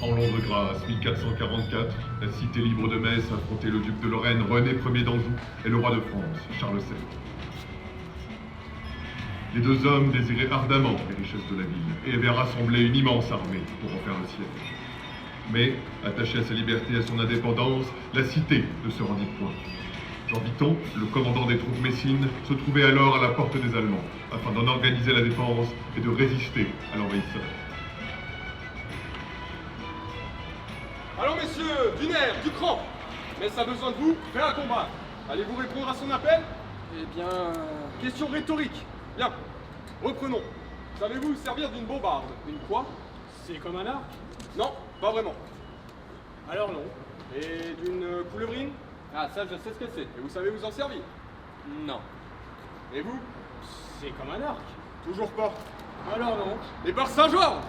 En l'an de grâce, 1444, la cité libre de Metz affrontait le duc de Lorraine, René Ier d'Anjou, et le roi de France, Charles VII. Les deux hommes désiraient ardemment les richesses de la ville et avaient rassemblé une immense armée pour en faire le siège. Mais, attaché à sa liberté et à son indépendance, la cité ne se rendit point. Jean Viton, le commandant des troupes messines, se trouvait alors à la porte des Allemands, afin d'en organiser la défense et de résister à l'envahisseur. Allons messieurs, du nerf, du cran. Metz a besoin de vous, prêt à combattre. Allez-vous répondre à son appel? Eh bien... Question rhétorique. Bien, reprenons. Savez-vous vous servir d'une bombarde? Une quoi? C'est comme un arc? Non, pas vraiment. Alors non. Et d'une coulevrine? Ah, ça, je sais ce que c'est. Et vous savez vous en servir? Non. Et vous? C'est comme un arc. Toujours pas. Alors non. Et par Saint-Georges!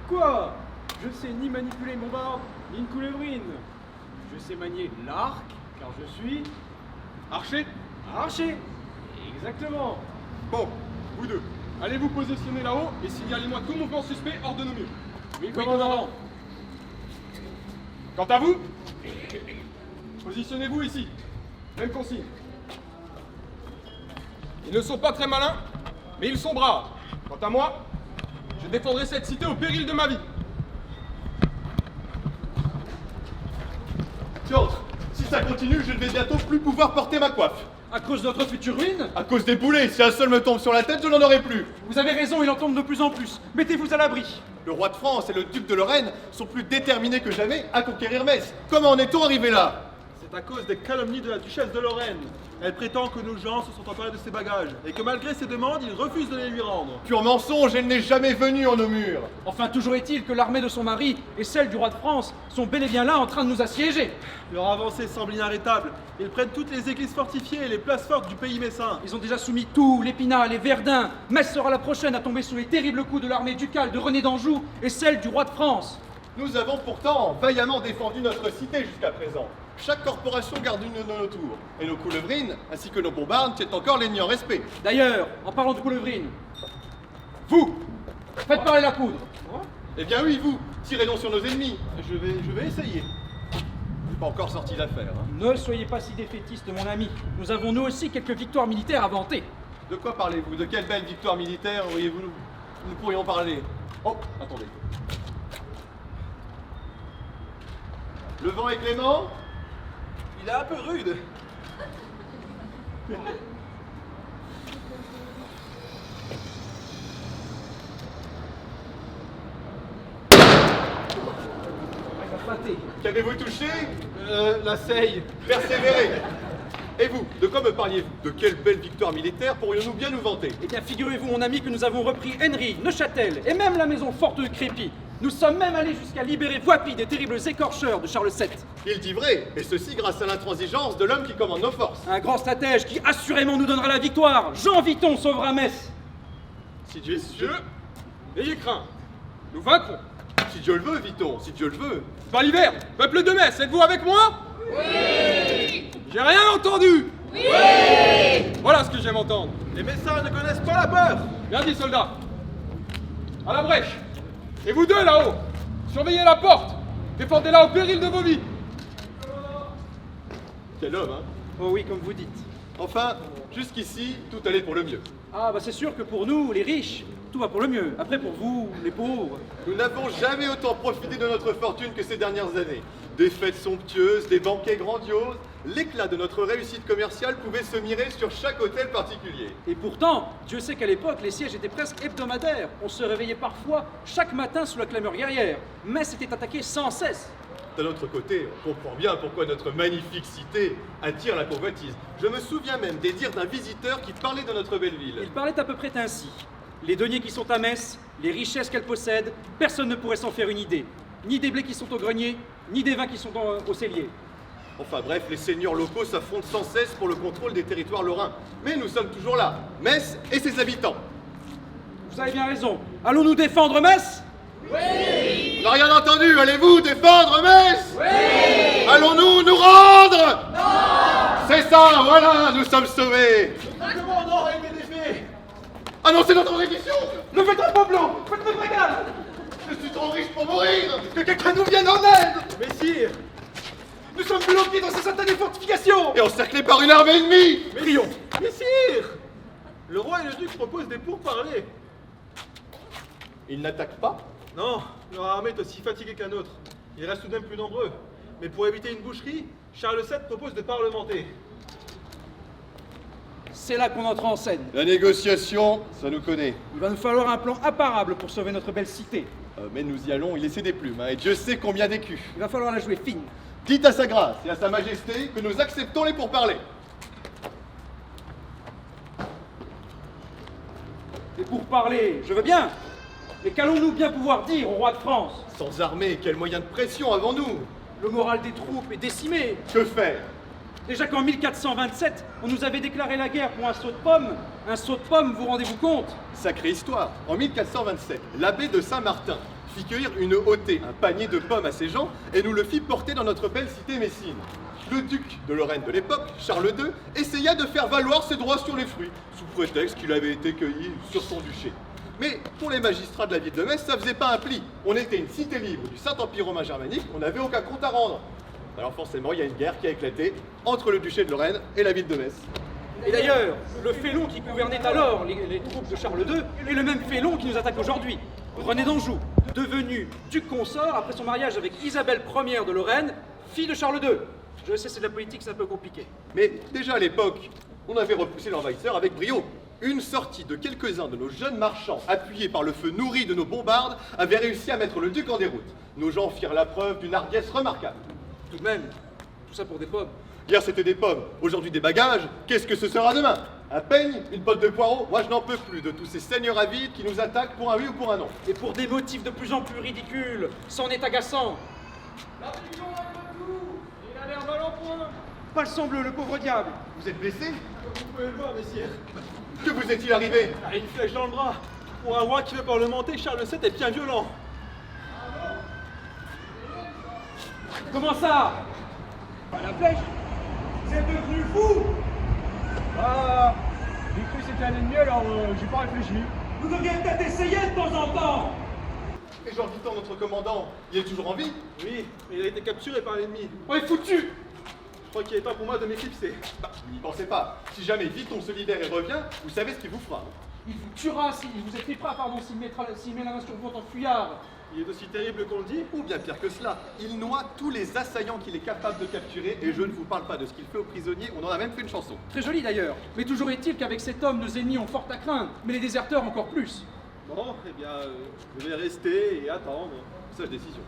Quoi? Je ne sais ni manipuler une bombarde, ni une coulevrine. Je sais manier l'arc, car je suis... Archer? archer. Exactement. Bon, vous deux, allez vous positionner là-haut et signalez-moi tout mouvement suspect hors de nos murs. Oui, commandant. Quant à vous, positionnez-vous ici. Même consigne. Ils ne sont pas très malins, mais ils sont braves. Quant à moi, je défendrai cette cité au péril de ma vie. Piotr, si ça continue, je ne vais bientôt plus pouvoir porter ma coiffe. À cause de notre future ruine? À cause des boulets, si un seul me tombe sur la tête, je n'en aurai plus. Vous avez raison, il en tombe de plus en plus. Mettez-vous à l'abri. Le roi de France et le duc de Lorraine sont plus déterminés que jamais à conquérir Metz. Comment en est-on arrivé là? C'est à cause des calomnies de la duchesse de Lorraine. Elle prétend que nos gens se sont emparés de ses bagages et que malgré ses demandes, il refuse de les lui rendre. Pur mensonge, elle n'est jamais venue en nos murs. Enfin, toujours est-il que l'armée de son mari et celle du roi de France sont bel et bien là en train de nous assiéger. Leur avancée semble inarrêtable. Ils prennent toutes les églises fortifiées et les places fortes du pays messin. Ils ont déjà soumis Tours, l'Épinal et Verdun. Metz sera la prochaine à tomber sous les terribles coups de l'armée ducale de René d'Anjou et celle du roi de France. Nous avons pourtant vaillamment défendu notre cité jusqu'à présent. Chaque corporation garde une de nos tours. Et nos coulevrines, ainsi que nos bombardes, tiennent encore l'ennemi en respect. D'ailleurs, en parlant de coulevrine, vous, faites parler la poudre. Eh bien oui, vous, tirez donc sur nos ennemis. Je vais essayer. Pas encore sorti d'affaire. Hein. Ne soyez pas si défaitiste, mon ami. Nous avons nous aussi quelques victoires militaires à vanter. De quoi parlez-vous? De quelle belle victoire militaire auriez-vous nous pourrions parler? Oh, attendez. Le vent est clément? Il est un peu rude. Qu'avez-vous touché? La seille. Persévérez. Et vous, de quoi me parliez-vous? De quelle belle victoire militaire pourrions-nous bien nous vanter? Eh bien, figurez-vous, mon ami, que nous avons repris Henry, Neuchâtel et même la maison forte de Crépy. Nous sommes même allés jusqu'à libérer Voipy des terribles écorcheurs de Charles VII. Il dit vrai, et ceci grâce à l'intransigeance de l'homme qui commande nos forces. Un grand stratège qui assurément nous donnera la victoire. Jean Viton sauvera Metz. Si Dieu, Messieurs, n'ayez crainte. Nous vaincrons. si Dieu le veut, Viton, si Dieu le veut. Balivert, peuple de Metz, êtes-vous avec moi? Oui. J'ai rien entendu. Oui. Voilà ce que j'aime entendre. Les messins ne connaissent pas la peur. Bien dit, soldats. À la brèche. Et vous deux là-haut, surveillez la porte. Défendez-la au péril de vos vies. Quel homme, hein? Oh oui, comme vous dites. Enfin, jusqu'ici, tout allait pour le mieux. Ah bah c'est sûr que pour nous, les riches, tout va pour le mieux. Après pour vous, les pauvres. Nous n'avons jamais autant profité de notre fortune que ces dernières années. Des fêtes somptueuses, des banquets grandioses, l'éclat de notre réussite commerciale pouvait se mirer sur chaque hôtel particulier. Et pourtant, Dieu sait qu'à l'époque, les sièges étaient presque hebdomadaires. On se réveillait parfois chaque matin sous la clameur guerrière. Metz était attaqué sans cesse. D'un autre côté, on comprend bien pourquoi notre magnifique cité attire la convoitise. Je me souviens même des dires d'un visiteur qui parlait de notre belle ville. Il parlait à peu près ainsi. Les deniers qui sont à Metz, les richesses qu'elle possède, personne ne pourrait s'en faire une idée. Ni des blés qui sont au grenier, ni des vins qui sont au cellier. Enfin bref, les seigneurs locaux s'affrontent sans cesse pour le contrôle des territoires lorrains. Mais nous sommes toujours là, Metz et ses habitants. Vous avez bien raison. Allons-nous défendre Metz? On n'a rien entendu, allez-vous défendre Metz? Oui. Allons-nous nous rendre? Non. C'est ça, voilà, nous sommes sauvés. Comment on aurait aimé des faits? Ah non, c'est notre reddition. Ne faites pas blanc, faites le bagage. Je suis trop trop riches pour mourir. Que quelqu'un nous vienne en aide! Messire! Nous sommes bloqués dans ces satanées fortifications! Et encerclés par une armée ennemie. Prions! Messire! Le roi et le duc proposent des pourparlers. Ils n'attaquent pas. Non, leur armée est aussi fatiguée qu'un autre. Ils restent tout de même plus nombreux. Mais pour éviter une boucherie, Charles VII propose de parlementer. C'est là qu'on entre en scène. La négociation, ça nous connaît. Il va nous falloir un plan imparable pour sauver notre belle cité. Mais nous y allons y laisser des plumes, hein, et Dieu sait combien d'écus. Il va falloir la jouer fine. Dites à sa grâce et à sa majesté que nous acceptons les pourparlers. Et pour parler, je veux bien. Mais qu'allons-nous bien pouvoir dire au roi de France? Sans armée, quel moyen de pression avons-nous? Le moral des troupes est décimé. Que faire? Déjà qu'en 1427, on nous avait déclaré la guerre pour un saut de pomme. Un saut de pomme, vous rendez-vous compte? Sacrée histoire. En 1427, l'abbé de Saint-Martin fit cueillir une hottée, un panier de pommes à ses gens, et nous le fit porter dans notre belle cité messine. Le duc de Lorraine de l'époque, Charles II, essaya de faire valoir ses droits sur les fruits, sous prétexte qu'il avait été cueilli sur son duché. Mais pour les magistrats de la ville de Metz, ça faisait pas un pli. On était une cité libre du Saint-Empire romain germanique, on n'avait aucun compte à rendre. Alors forcément, il y a une guerre qui a éclaté entre le duché de Lorraine et la ville de Metz. Et d'ailleurs, le félon qui gouvernait alors les troupes de Charles II est le même félon qui nous attaque aujourd'hui. René d'Anjou, devenu duc consort après son mariage avec Isabelle Ier de Lorraine, fille de Charles II. Je sais, c'est de la politique, c'est un peu compliqué. Mais déjà à l'époque, on avait repoussé l'envahisseur avec brio. Une sortie de quelques-uns de nos jeunes marchands, appuyés par le feu nourri de nos bombardes, avait réussi à mettre le duc en déroute. Nos gens firent la preuve d'une hardiesse remarquable. Tout de même, tout ça pour des pommes. Hier c'était des pommes, aujourd'hui des bagages, qu'est-ce que ce sera demain? Un peigne, une botte de poireaux? Moi je n'en peux plus de tous ces seigneurs avides qui nous attaquent pour un oui ou pour un non. Et pour des motifs de plus en plus ridicules, c'en est agaçant. La pigeon est de tout. Il a l'air mal en point. Pas le sang bleu, le pauvre diable. Vous êtes blessé? Vous pouvez le voir, messire. Que vous est-il arrivé? Ah, une flèche dans le bras. Pour un roi qui veut parlementer, Charles VII est bien violent. Comment ça? La flèche? Vous êtes devenu fou? Ah, j'ai cru que c'était un ennemi, alors j'ai pas réfléchi. Vous devriez peut-être essayer de temps en temps. Et Jean Vitan, notre commandant, il est toujours en vie? Oui, mais il a été capturé par l'ennemi. On est foutu. Je crois qu'il est temps pour moi de m'éclipser. Bah, vous n'y pensez pas. Si jamais Viton se libère et revient, vous savez ce qu'il vous fera. Il vous tuera s'il vous étripera, pardon, s'il met la main sur vous en tant que fuyard. Il est aussi terrible qu'on le dit. Ou bien pire que cela, il noie tous les assaillants qu'il est capable de capturer, et je ne vous parle pas de ce qu'il fait aux prisonniers, on en a même fait une chanson. Très joli d'ailleurs. Mais toujours est-il qu'avec cet homme, nos ennemis ont fort à craindre, mais les déserteurs encore plus. Bon, eh bien, je vais rester et attendre. Sage décision.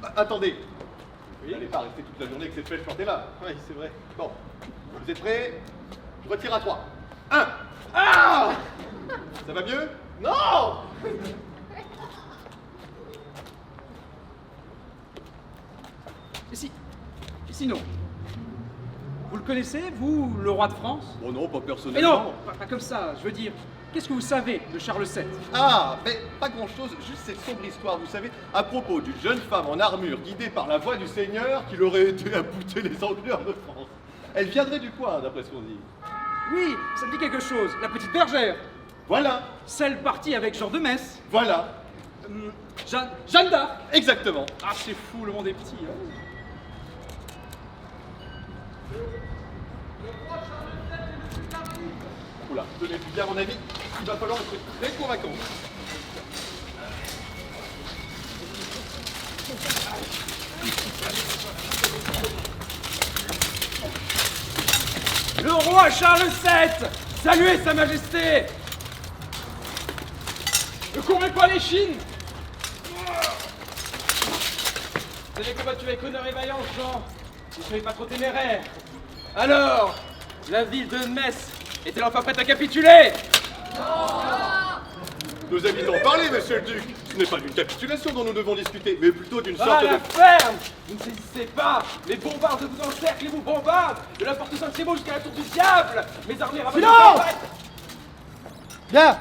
Bah, attendez. Oui. Vous n'allez pas rester toute la journée avec cette flèche plantée là. Oui, c'est vrai. Bon, vous êtes prêts? Je retire à 3. 1. Ah! Ça va mieux? Non! Et sinon, vous le connaissez, vous, le roi de France? Oh non, pas Mais personnellement. non, pas comme ça, je veux dire, qu'est-ce que vous savez de Charles VII? Ah, mais pas grand-chose, juste cette sombre histoire, vous savez, à propos d'une jeune femme en armure guidée par la voix du Seigneur qui l'aurait aidé à bouter les Anglais de France. Elle viendrait du coin, d'après ce qu'on dit. Oui, ça me dit quelque chose, la petite bergère. Voilà, Celle partie avec Jean de Metz. voilà, Jeanne d'Arc. exactement. Ah, c'est fou, le monde est petit. Hein. Oula, tenez-vous bien mon ami, il va falloir être très convaincant. Le roi Charles VII, saluez sa majesté. Ne courez pas les chines. Vous avez combattu avec honneur et vaillance, Jean. Ne soyez pas trop téméraire. Alors, la ville de Metz est-elle enfin prête à capituler? Nos amis t'ont parlé, monsieur le duc. Ce n'est pas d'une capitulation dont nous devons discuter, mais plutôt d'une sorte Ah, de... la ferme. Vous ne saisissez pas. Les bombardes vous encerclent et vous bombardent. De la porte Saint-Simon jusqu'à la tour du diable. Mes armées ravagent... Silence! Bien.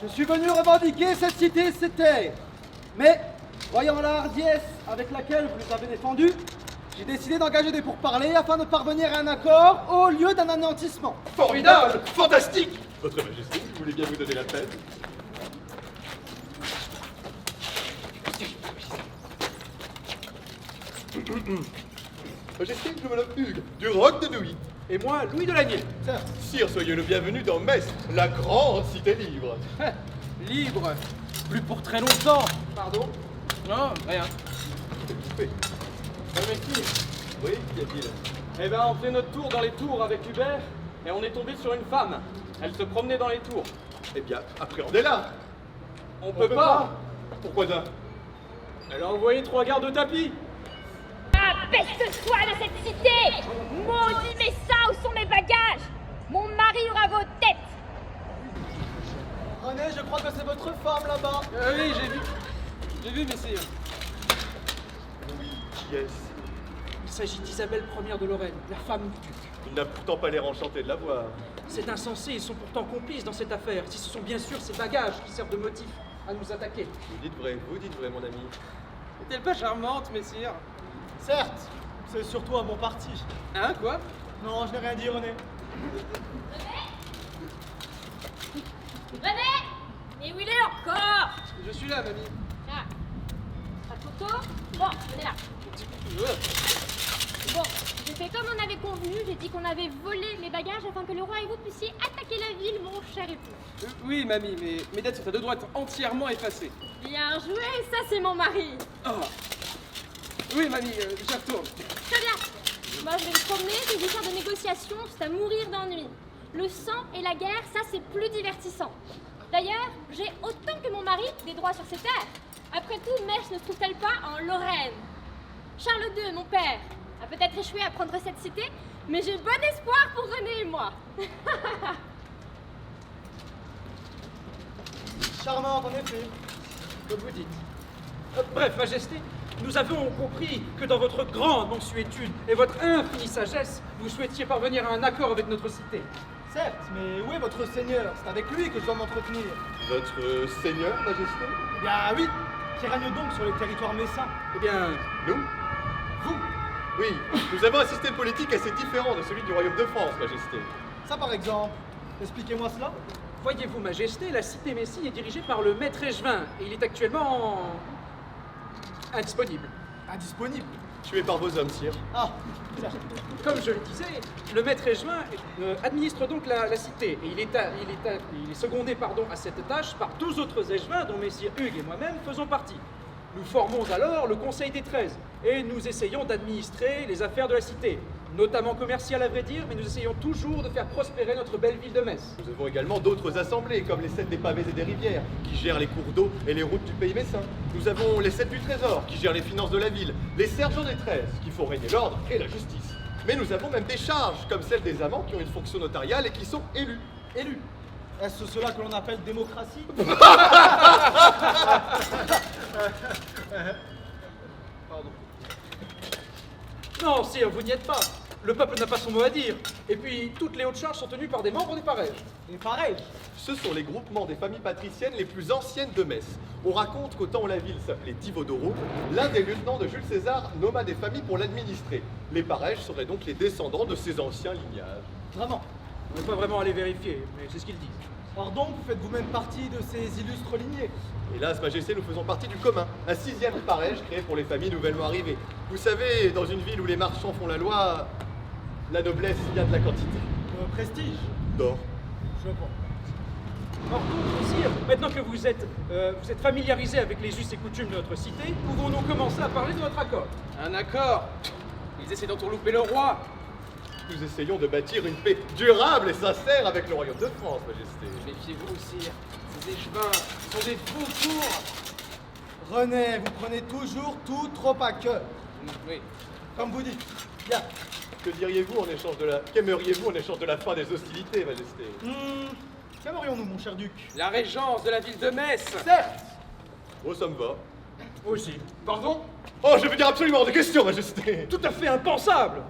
Je suis venu revendiquer cette cité, cette terre. Mais, voyant la hardiesse avec laquelle vous les avez défendus, j'ai décidé d'engager des pourparlers afin de parvenir à un accord au lieu d'un anéantissement. Formidable! Fantastique! Votre majesté, vous voulez bien vous donner la peine? Majesté, je me nomme Hugues, du Roc de Nuit. Et moi, Louis de Lagny. Sire, soyez le bienvenu dans Metz, la grande cité libre. Libre. Plus pour très longtemps. Pardon? Non, rien. Oui, Oui, qu'y a-t-il? Eh ben, on fait notre tour dans les tours avec Hubert et on est tombé sur une femme. Elle se promenait dans les tours. Eh bien, appréhendez-la. On peut pas. Pourquoi ça? Elle a envoyé 3 gardes de tapis. Ah, peste soit de cette cité! Maudit Messin, où sont mes bagages? Mon mari aura vos têtes! René, je crois que c'est votre femme là-bas. Oui, j'ai vu. J'ai vu, messire. Oui, yes. Il s'agit d'Isabelle Ier de Lorraine, la femme du duc. Il n'a pourtant pas l'air enchanté de la voir. C'est insensé, ils sont pourtant complices dans cette affaire, si ce sont bien sûr ces bagages qui servent de motif à nous attaquer. Vous dites vrai, mon ami. Est-elle pas charmante, messire? Certes, c'est surtout un bon parti. Hein, quoi? Non, je n'ai rien dit, René. René! Mais où il est encore? Je suis là, mamie. Ah. Pas de photo? Bon, venez là. Bon, j'ai fait comme on avait convenu, j'ai dit qu'on avait volé mes bagages afin que le roi et vous puissiez attaquer la ville, mon cher époux. Oui, mamie, mais mes dettes sont à 2 droites entièrement effacées. Bien joué, ça c'est mon mari. Oh. Oui, mamie, je retourne. Très bien. Moi je vais me promener, ces histoires de négociations, c'est à mourir d'ennui. Le sang et la guerre, ça c'est plus divertissant. D'ailleurs, j'ai autant que mon mari des droits sur ces terres. Après tout, Metz ne se trouve-t-elle pas en Lorraine? Charles II, mon père, a peut-être échoué à prendre cette cité, mais j'ai bon espoir pour René et moi. Charmante, en effet. Comme vous dites. Bref, Majesté, nous avons compris que dans votre grande mansuétude et votre infinie sagesse, vous souhaitiez parvenir à un accord avec notre cité. Certes, mais où est votre seigneur? C'est avec lui que je dois m'entretenir. Votre seigneur, Majesté? Eh bien oui, qui règne donc sur le territoire messin. Eh bien, Nous? Vous? Oui, nous avons un système politique assez différent de celui du Royaume de France, Majesté. Ça par exemple. Expliquez-moi cela. voyez-vous, Majesté, la cité Messine est dirigée par le maître Échevin et il est actuellement indisponible. Indisponible. Tué par vos hommes, sire. Ah, certes. Comme je le disais, le maître Échevin administre donc la cité et il est secondé à cette tâche par 12 autres Échevins dont messire Hugues et moi-même faisons partie. Nous formons alors le Conseil des 13 et nous essayons d'administrer les affaires de la cité, notamment commerciales à vrai dire, mais nous essayons toujours de faire prospérer notre belle ville de Metz. Nous avons également d'autres assemblées, comme les 7 des pavés et des rivières, qui gèrent les cours d'eau et les routes du pays messin. Nous avons les 7 du Trésor, qui gèrent les finances de la ville, les sergents des 13, qui font régner l'ordre et la justice. Mais nous avons même des charges, comme celles des amants qui ont une fonction notariale et qui sont élus. Élu. Est-ce cela que l'on appelle démocratie? Pardon. Non, sire, vous n'y êtes pas. Le peuple n'a pas son mot à dire. Et puis, toutes les hautes charges sont tenues par des membres des parèges. Et pareil. Ce sont les groupements des familles patriciennes les plus anciennes de Metz. On raconte qu'au temps où la ville s'appelait Thivaudoro, l'un des lieutenants de Jules César nomma des familles pour l'administrer. Les parèges seraient donc les descendants de ces anciens lignages. Vraiment. On ne peut pas vraiment aller vérifier, mais c'est ce qu'ils disent. Or donc, faites-vous même partie de ces illustres lignées? Hélas, Majesté, nous faisons partie du commun, un 6e parège créé pour les familles nouvellement arrivées. Vous savez, dans une ville où les marchands font la loi, la noblesse vient de la quantité. Prestige. D'or. Je pense. Or donc, sire, maintenant que vous êtes familiarisé avec les us et coutumes de notre cité, pouvons-nous commencer à parler de notre accord? Un accord? Ils essaient d'entourlouper le roi. Nous essayons de bâtir une paix durable et sincère avec le royaume de France, Majesté. Méfiez-vous, sire. Ces échevins sont des vautours. René, vous prenez toujours tout trop à cœur. Oui. Comme vous dites. Bien. Que diriez-vous en échange de la... Qu'aimeriez-vous en échange de la fin des hostilités, Majesté? Qu'aimerions-nous, mon cher duc? La régence de la ville de Metz. Certes. Oh, ça me va. Aussi. Pardon? Oh, je veux dire absolument hors de question, Majesté. Tout à fait impensable!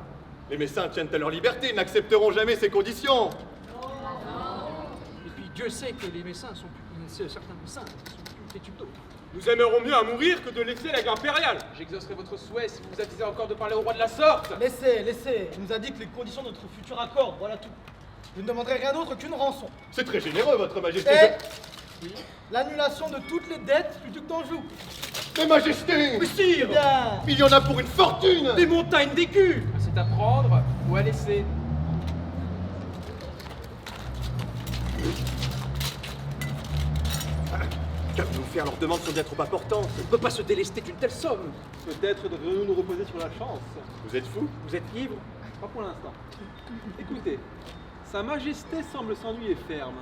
Les Messins tiennent à leur liberté, n'accepteront jamais ces conditions. Et puis Dieu sait que les Messins sont plus... certains Messins sont plus têtus que d'autres. Nous aimerions mieux à mourir que de laisser la guerre impériale. J'exaucerai votre souhait si vous vous avisez encore de parler au roi de la sorte. Laissez, laissez. Il nous a dit que les conditions de notre futur accord, voilà tout. Je ne demanderai rien d'autre qu'une rançon. C'est très généreux, votre Majesté. Et l'annulation de toutes les dettes du duc d'Anjou. Mais majesté! Mais sire! Bien. Il y en a pour une fortune! Des montagnes d'écus! C'est à prendre ou à laisser. Qu'avons-nous faire? Leurs demandes sont bien trop importantes. On ne peut pas se délester d'une telle somme. Peut-être devrions-nous nous reposer sur la chance. Vous êtes fou? Vous êtes ivre? Pas pour l'instant. Écoutez, Sa Majesté semble s'ennuyer ferme.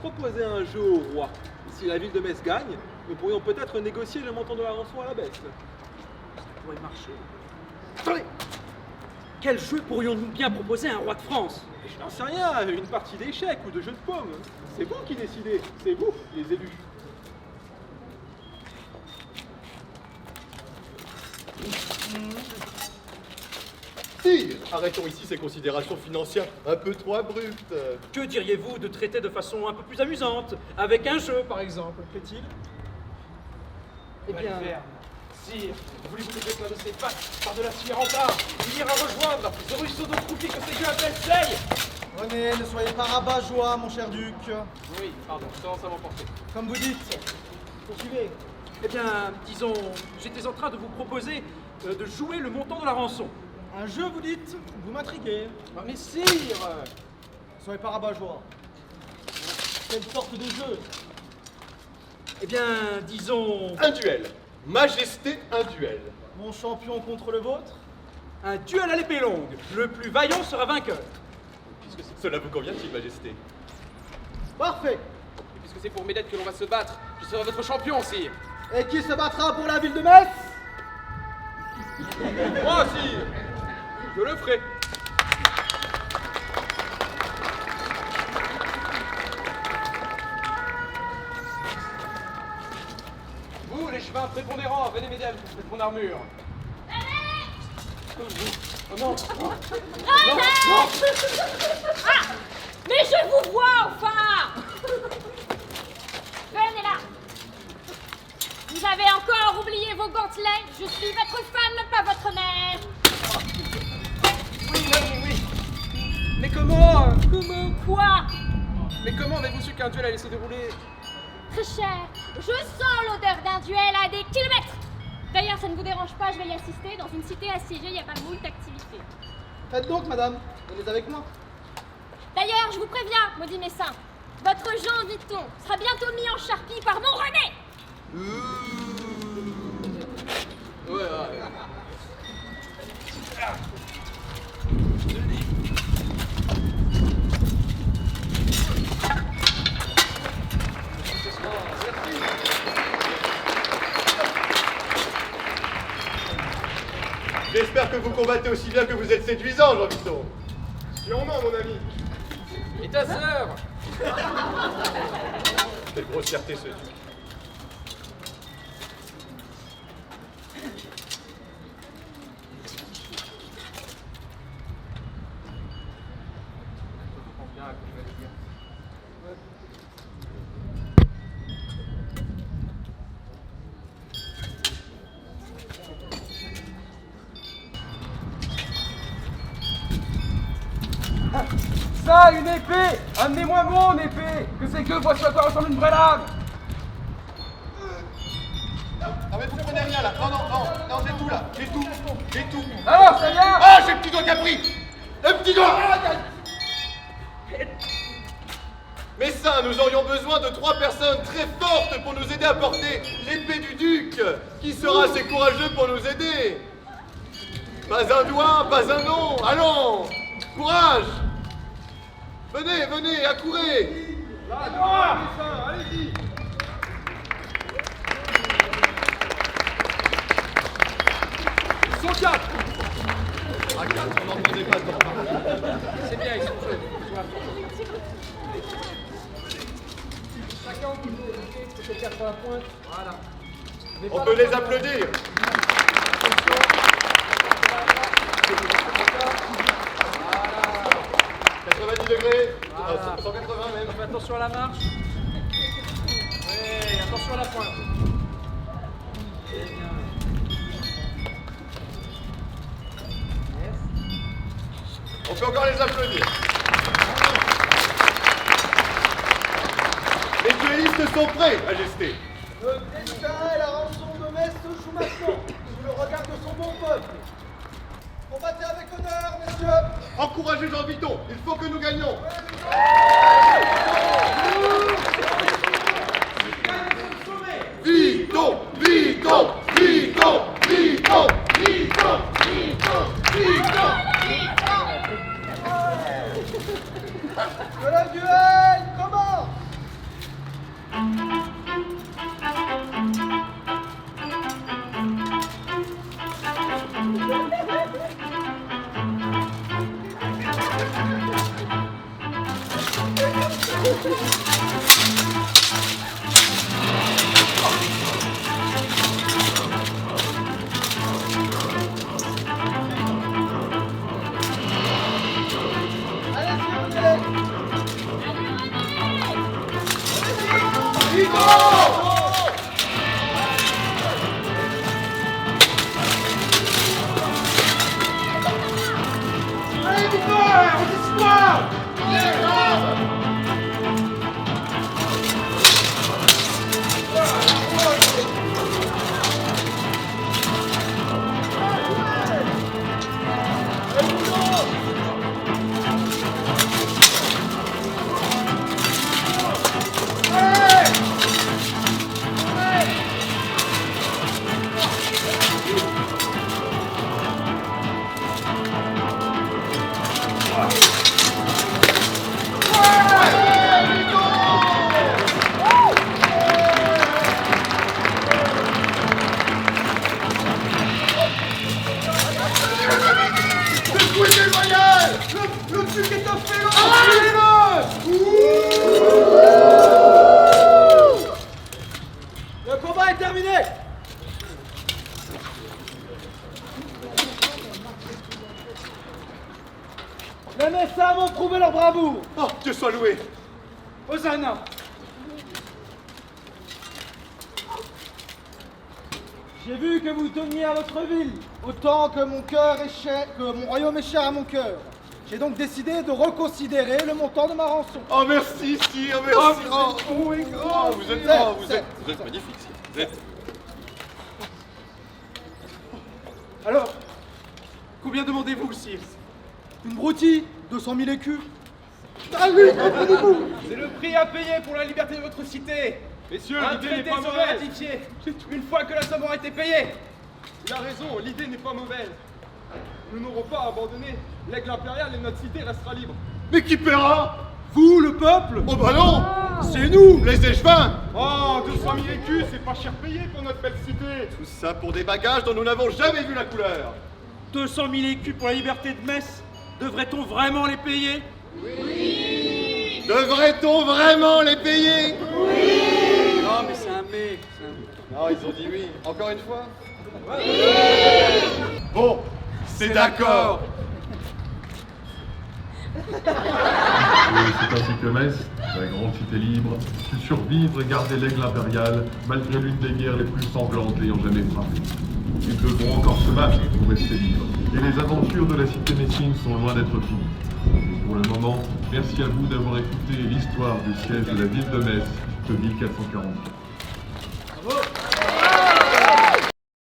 Proposez un jeu au roi. Si la ville de Metz gagne, nous pourrions peut-être négocier le montant de la rançon à la baisse. Ça pourrait marcher. Attendez! Quel jeu pourrions-nous bien proposer à un roi de France? Je n'en sais rien, une partie d'échecs ou de jeux de paume. C'est vous qui décidez, c'est vous, les élus. Sire, arrêtons ici ces considérations financières un peu trop abruptes. Que diriez-vous de traiter de façon un peu plus amusante? Avec un jeu, par exemple, plaît-il? Eh bien, Sire, voulez-vous que je de ses pattes par-delà ce rempart? Il ira rejoindre ce ruisseau d'eau croupie que ces gueux appellent Seille. René, ne soyez pas rabat-joie, mon cher duc. Oui, pardon, je commence à m'emporter. Comme vous dites. Poursuivez. eh bien, disons, j'étais en train de vous proposer de jouer le montant de la rançon. Un jeu, vous dites? Vous m'intriguez. Ah, mais sire! Ne soyez pas rabat-joie. Quelle sorte de jeu? Eh bien, disons, Un duel. Majesté, un duel. Mon champion contre le vôtre? un duel à l'épée longue. Le plus vaillant sera vainqueur. Puisque cela vous convient-il, Majesté? Parfait. Et puisque c'est pour Médette que l'on va se battre, je serai votre champion, sire! Et qui se battra pour la ville de Metz? Moi, sire! Je le ferai! Vous, les chevins prépondérants, venez m'aider à mettre mon armure. Oh non! Ah! Mais je vous vois enfin! Venez là! Vous avez encore oublié vos gantelets? Je suis votre femme, pas votre mère! Oui! Mais comment? Comment quoi? Mais comment avez-vous su qu'un duel allait se dérouler? Très cher, je sens l'odeur d'un duel à des kilomètres! D'ailleurs, ça ne vous dérange pas, je vais y assister. Dans une cité assiégée, il y a pas moult d'activités. Faites donc, madame. Venez avec moi. D'ailleurs, je vous préviens, maudit Messin, votre Jean Vuitton sera bientôt mis en charpie par mon René! Ouais. J'espère que vous combattez aussi bien que vous êtes séduisant, Jean Vuitton. Sûrement, mon ami. Et ta sœur? Quelle grossièreté, ce duc. Ça, une épée! Amenez-moi mon épée! Que c'est que voici à quoi ressemble une vraie lame! Non mais vous prenez rien là. Non, j'ai tout là. J'ai tout. Alors, ça vient! Ah, j'ai le petit doigt qui a pris. Le petit doigt. Messin, nous aurions besoin de 3 personnes très fortes pour nous aider à porter l'épée du duc. Qui sera assez courageux pour nous aider? Pas un doigt, pas un nom. Allons, courage. Venez, accourez. Allez-y. Ils sont 4! À 4, on n'entendait pas tant. C'est bien, ils sont jeunes. Chacun qui veut éviter que quelqu'un sur la pointe. Voilà. On peut les applaudir. 90 degrés, Voilà. 180 même. Faites attention à la marche. Oui, attention à la pointe. Très bien. On peut encore les applaudir. Les duellistes sont prêts, Majesté. Le destin et la rançon de Metz se jouent maintenant, sous le regard de son bon peuple. Combattez avec honneur, messieurs. Encouragez Jean Viton, il faut que nous gagnions. Viton, Viton, Viton, Viton, Viton, Viton, Viton. Que le duel commence. Le combat est terminé. Les Messins m'ont prouvé leur bravoure. Oh, Dieu soit loué. Hosanna! J'ai vu que vous teniez à votre ville, autant que mon cœur est cher, que mon royaume est cher à mon cœur. J'ai donc décidé de reconsidérer le montant de ma rançon. Oh, merci, sire, merci. Vous êtes magnifique, sire. Vous êtes... Alors, combien demandez-vous, sire? Une broutille, 200 000 écus. C'est le prix à payer pour la liberté de votre cité. Messieurs, Un l'idée n'est traité pas serait mauvaise. ratifié une fois que la somme aura été payée. Il a raison, l'idée n'est pas mauvaise. Nous n'aurons pas abandonné. L'aigle impérial et notre cité restera libre. Mais qui paiera? Vous, le peuple? Oh bah non, C'est nous! les échevins. Oh, 200 000 écus, c'est pas cher payé pour notre belle cité. Tout ça pour des bagages dont nous n'avons jamais vu la couleur. 200 000 écus pour la liberté de Metz? Devrait-on vraiment les payer? Devrait-on vraiment les payer? Non, mais c'est un mais. Non, ils ont dit oui. Encore une fois? Bon, c'est d'accord. Et c'est ainsi que Metz, la grande cité libre, sut survivre et garder l'aigle impérial malgré l'une des guerres les plus sanglantes l'ayant jamais frappé. Ils devront encore se battre pour rester libres, et les aventures de la cité messine sont loin d'être finies. Pour le moment, merci à vous d'avoir écouté l'histoire du siège de la ville de Metz de 1444.